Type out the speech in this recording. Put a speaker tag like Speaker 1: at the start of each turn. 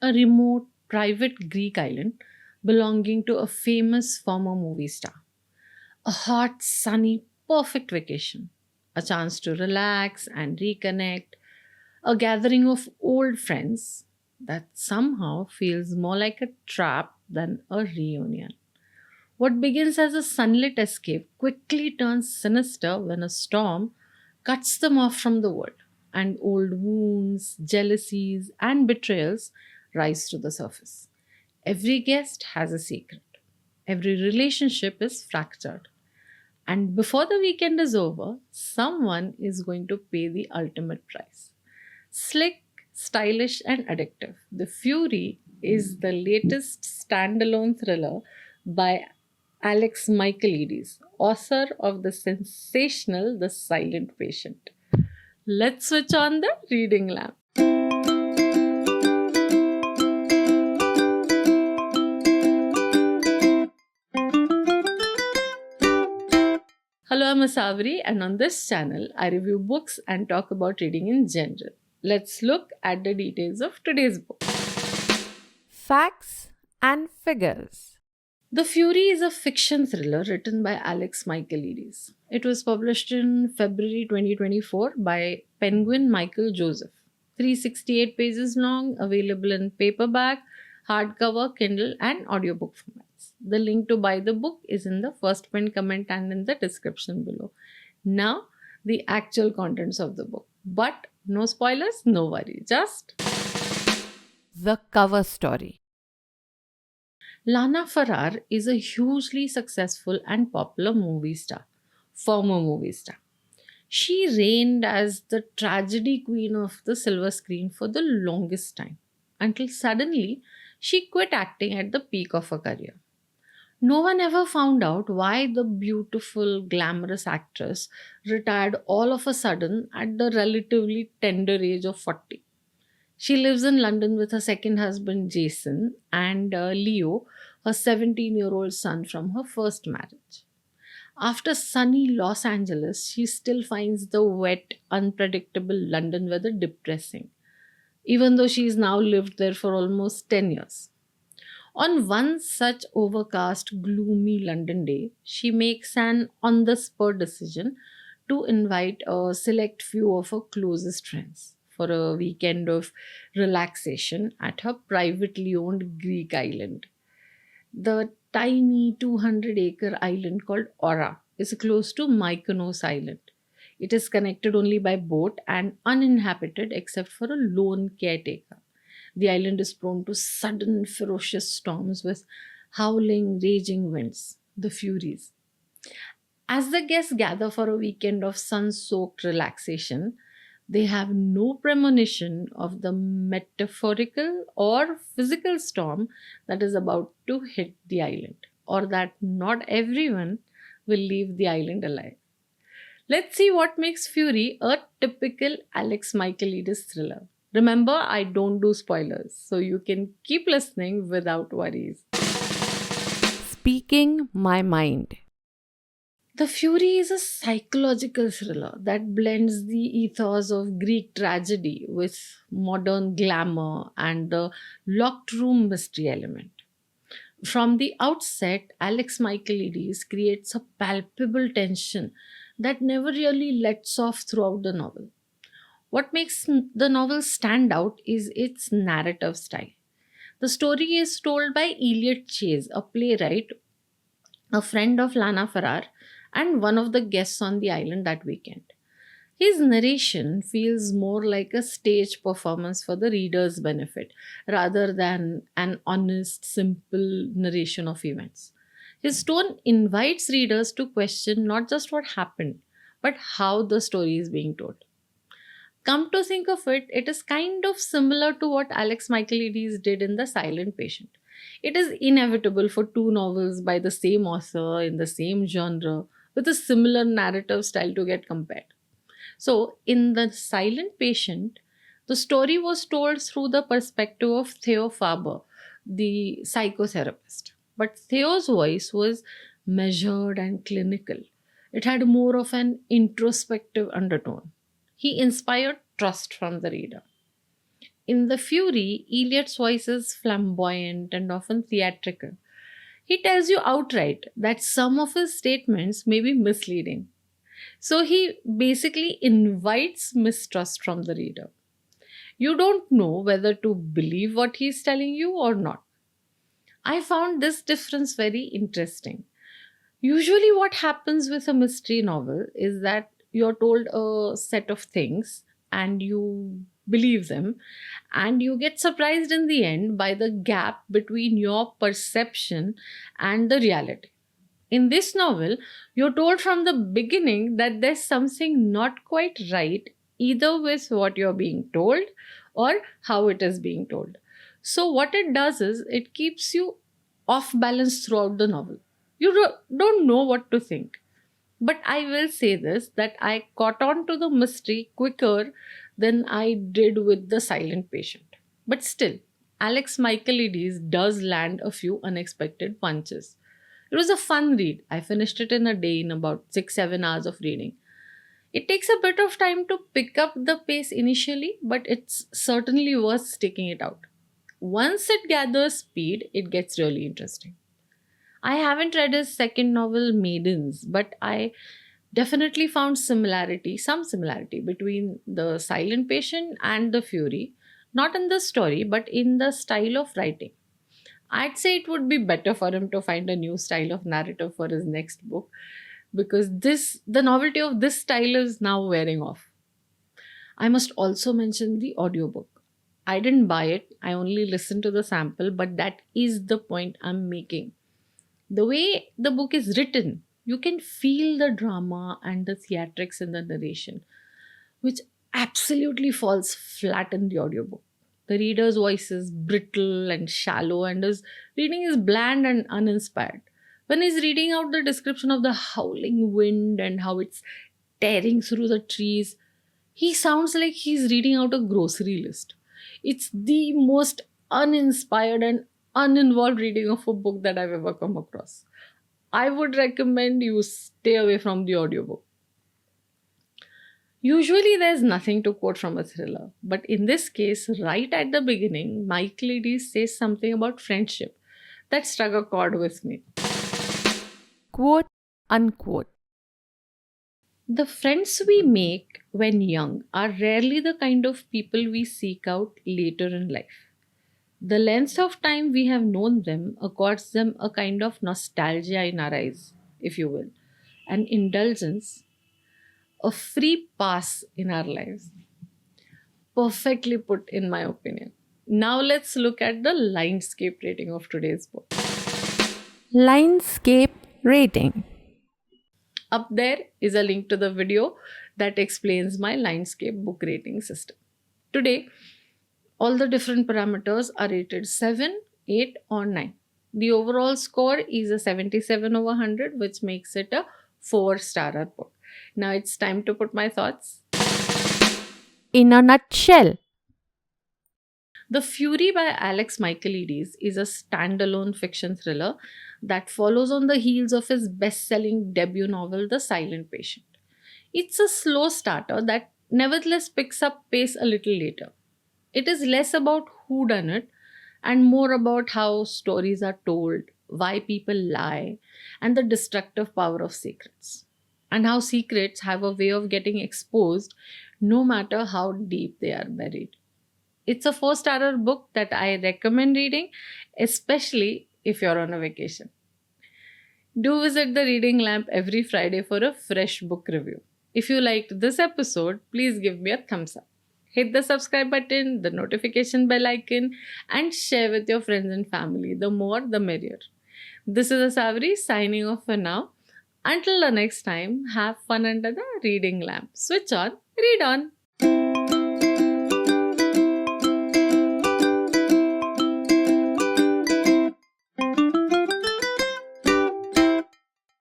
Speaker 1: a remote, private Greek island belonging to a famous former movie star. A hot, sunny, perfect vacation. A chance to relax and reconnect. A gathering of old friends that somehow feels more like a trap than a reunion. What begins as a sunlit escape quickly turns sinister when a storm cuts them off from the world, and old wounds, jealousies, and betrayals rise to the surface. Every guest has a secret, every relationship is fractured, and before the weekend is over, someone is going to pay the ultimate price. Slick, stylish, and addictive, The Fury is the latest standalone thriller by Alex Michaelides, author of the sensational The Silent Patient. Let's switch on the reading lamp. Hello, I'm Asavri, and on this channel, I review books and talk about reading in general. Let's look at the details of today's book.
Speaker 2: Facts and Figures.
Speaker 1: The Fury is a fiction thriller written by Alex Michaelides. It was published in February 2024 by Penguin Michael Joseph. 368 pages long, available in paperback, hardcover, Kindle, and audiobook formats. The link to buy the book is in the first pinned comment and in the description below. Now, the actual contents of the book. But no spoilers, no worry. Just
Speaker 2: The cover story.
Speaker 1: Lana Farrar is a hugely successful and popular movie star, former movie star. She reigned as the tragedy queen of the silver screen for the longest time, until suddenly she quit acting at the peak of her career. No one ever found out why the beautiful, glamorous actress retired all of a sudden at the relatively tender age of 40. She lives in London with her second husband Jason and Leo, her 17-year-old son from her first marriage. After sunny Los Angeles, she still finds the wet, unpredictable London weather depressing, even though she's now lived there for almost 10 years. On one such overcast, gloomy London day, she makes an on the spur decision to invite a select few of her closest friends for a weekend of relaxation at her privately owned Greek island. The tiny 200-acre island called Aura is close to Mykonos Island. It is connected only by boat and uninhabited except for a lone caretaker. The island is prone to sudden, ferocious storms with howling, raging winds, the Furies. As the guests gather for a weekend of sun soaked relaxation, they have no premonition of the metaphorical or physical storm that is about to hit the island, or that not everyone will leave the island alive. Let's see what makes Fury a typical Alex Michaelides thriller. Remember, I don't do spoilers, so you can keep listening without worries.
Speaker 2: Speaking My Mind.
Speaker 1: The Fury is a psychological thriller that blends the ethos of Greek tragedy with modern glamour and the locked room mystery element. From the outset, Alex Michaelides creates a palpable tension that never really lets off throughout the novel. What makes the novel stand out is its narrative style. The story is told by Elliot Chase, a playwright, a friend of Lana Farrar, and one of the guests on the island that weekend. His narration feels more like a stage performance for the reader's benefit rather than an honest, simple narration of events. His tone invites readers to question not just what happened, but how the story is being told. Come to think of it, it is kind of similar to what Alex Michaelides did in The Silent Patient. It is inevitable for two novels by the same author in the same genre with a similar narrative style to get compared. So, in The Silent Patient, the story was told through the perspective of Theo Faber, the psychotherapist. But Theo's voice was measured and clinical. It had more of an introspective undertone. He inspired trust from the reader. In The Fury, Eliot's voice is flamboyant and often theatrical. He tells you outright that some of his statements may be misleading. So he basically invites mistrust from the reader. You don't know whether to believe what he's telling you or not. I found this difference very interesting. Usually, what happens with a mystery novel is that you're told a set of things and you believe them, and you get surprised in the end by the gap between your perception and the reality. In this novel, you're told from the beginning that there's something not quite right, either with what you're being told or how it is being told. So, what it does is it keeps you off balance throughout the novel. You don't know what to think. But I will say this, that I caught on to the mystery quicker than I did with The Silent Patient. But still, Alex Michaelides does land a few unexpected punches. It was a fun read. I finished it in a day in about 6 7 hours of reading. It takes a bit of time to pick up the pace initially, but it's certainly worth sticking it out. Once it gathers speed, it gets really interesting. I haven't read his second novel, Maidens, but I definitely found some similarity between The Silent Patient and The Fury, not in the story, but in the style of writing. I'd say it would be better for him to find a new style of narrative for his next book, because the novelty of this style is now wearing off. I must also mention the audiobook. I didn't buy it, I only listened to the sample, but that is the point I'm making. The way the book is written, you can feel the drama and the theatrics in the narration, which absolutely falls flat in the audiobook. The reader's voice is brittle and shallow, and his reading is bland and uninspired. When he's reading out the description of the howling wind and how it's tearing through the trees, he sounds like he's reading out a grocery list. It's the most uninspired and uninvolved reading of a book that I've ever come across. I would recommend you stay away from the audiobook. Usually, there's nothing to quote from a thriller, but in this case, right at the beginning, Michaelides says something about friendship that struck a chord with me.
Speaker 2: Quote unquote.
Speaker 1: The friends we make when young are rarely the kind of people we seek out later in life. The length of time we have known them accords them a kind of nostalgia in our eyes, if you will, an indulgence, a free pass in our lives. Perfectly put, in my opinion. Now let's look at the LINEDSCAPE rating of today's book.
Speaker 2: LINEDSCAPE Rating.
Speaker 1: Up there is a link to the video that explains my LINEDSCAPE book rating system. Today, all the different parameters are rated 7, 8, or 9. The overall score is a 77 over 100, which makes it a 4-star book. Now it's time to put my thoughts.
Speaker 2: In a nutshell,
Speaker 1: The Fury by Alex Michaelides is a standalone fiction thriller that follows on the heels of his best selling debut novel, The Silent Patient. It's a slow starter that nevertheless picks up pace a little later. It is less about who done it and more about how stories are told, why people lie, and the destructive power of secrets. And how secrets have a way of getting exposed no matter how deep they are buried. It's a 4-star book that I recommend reading, especially if you're on a vacation. Do visit the Reading Lamp every Friday for a fresh book review. If you liked this episode, please give me a thumbs up. Hit the subscribe button, the notification bell icon, and share with your friends and family. The more, the merrier. This is Asavri signing off for now. Until the next time, have fun under the reading lamp. Switch on, read on.